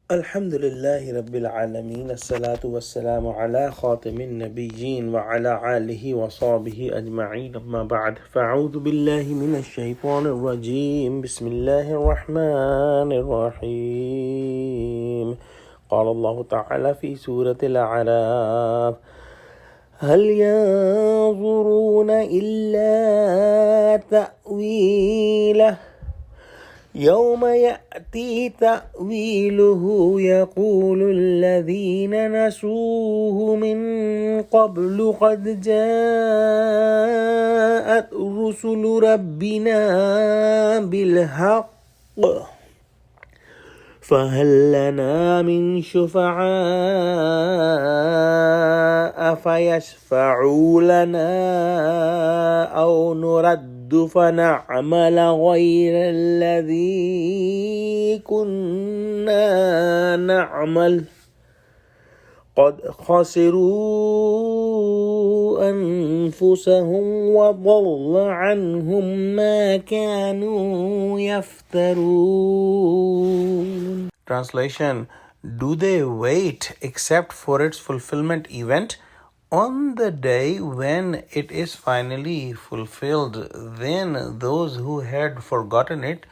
Alhamdulillahi Rabbil Alameen. As-salatu was-salamu ala khatamin nabiyyin wa ala alihi wa sahbihi ajma'een. Amma ba'd. Fa'udhu billahi minash shaytanir rajim. Bismillahir rahmanir rahim. قال الله تعالى في سورة الأعراف هل ينظرون إلا تأويله يوم يأتي تأويله يقول الذين نسوه من قبل قد جاءت رسل ربنا بالحق فهل لنا من شفعاء فيشفعوا لنا أو نرد فنعمل غير الذي كنا نعمل قد خسروا أنفسهم وضل عنهم ما كانوا يفترون. Translation: Do they wait except for its fulfillment event? On the day when it is finally fulfilled, then those who had forgotten it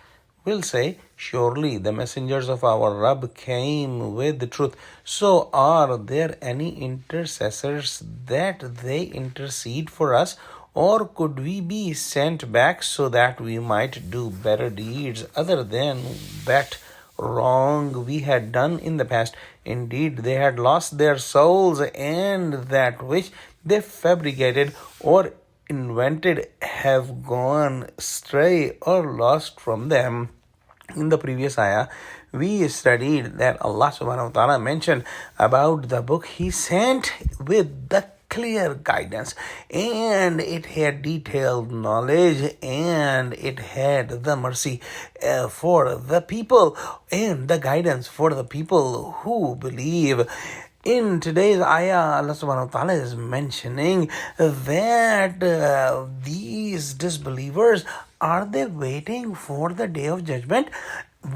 will say, surely the messengers of our Rabb came with the truth. So are there any intercessors that they intercede for us? Or could we be sent back so that we might do better deeds other than that wrong we had done in the past? Indeed, they had lost their souls, and that which they fabricated or invented have gone astray or lost from them. In the previous ayah, we studied that Allah subhanahu wa ta'ala mentioned about the book He sent with the clear guidance, and it had detailed knowledge, and it had the mercy for the people and the guidance for the people who believe. In today's ayah, Allah subhanahu wa ta'ala is mentioning that these disbelievers, are they waiting for the day of judgment?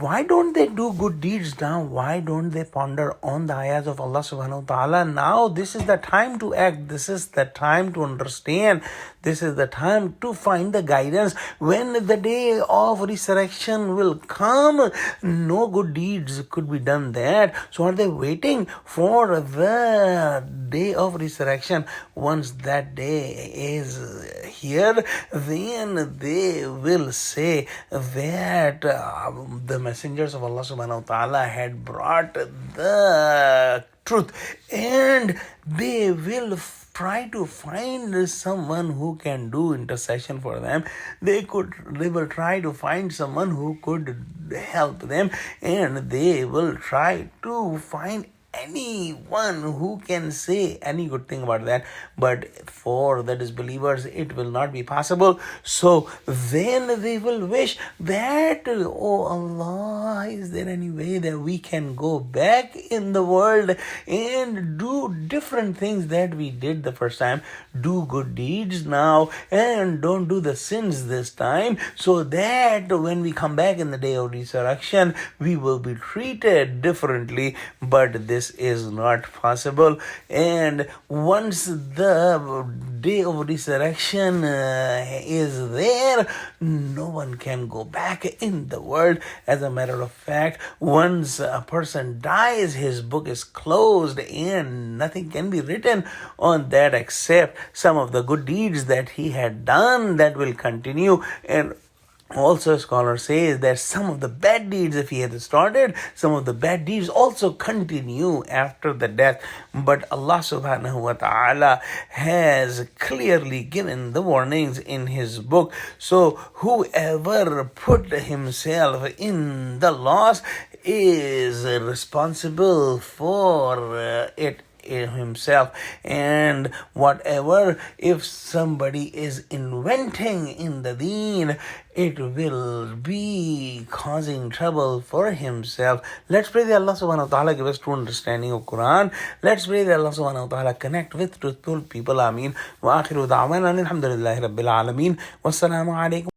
Why don't they do good deeds now? Why don't they ponder on the ayahs of Allah subhanahu wa ta'ala? Now this is the time to act. This is the time to understand. This is the time to find the guidance. When the day of resurrection will come, no good deeds could be done there. So are they waiting for the day of resurrection? Once that day is here, then they will say that the messengers of Allah subhanahu wa ta'ala had brought the truth, and they will try to find someone who can do intercession for them. They will try to find someone who could help them, and they will try to find anyone who can say any good thing about that. But for the disbelievers, it will not be possible. So then they will wish that, oh Allah, is there any way that we can go back in the world and do different things that we did the first time? Do good deeds now and don't do the sins this time, so that when we come back in the day of resurrection, we will be treated differently. But this is not possible, and once the day of resurrection is there, no one can go back in the world. As a matter of fact, once a person dies, his book is closed and nothing can be written on that except some of the good deeds that he had done that will continue. And also, a scholar says that some of the bad deeds, if he had started, some of the bad deeds also continue after the death. But Allah subhanahu wa ta'ala has clearly given the warnings in His book. So whoever put himself in the loss is responsible for it himself. And whatever, if somebody is inventing in the deen, it will be causing trouble for himself. Let's pray that Allah subhanahu wa ta'ala give us true understanding of Quran. Let's pray that Allah subhanahu wa ta'ala connect with truthful people. Ameen. Wa akhiru da'wana alhamdulillahi rabbil alameen. Wassalamu alaikum.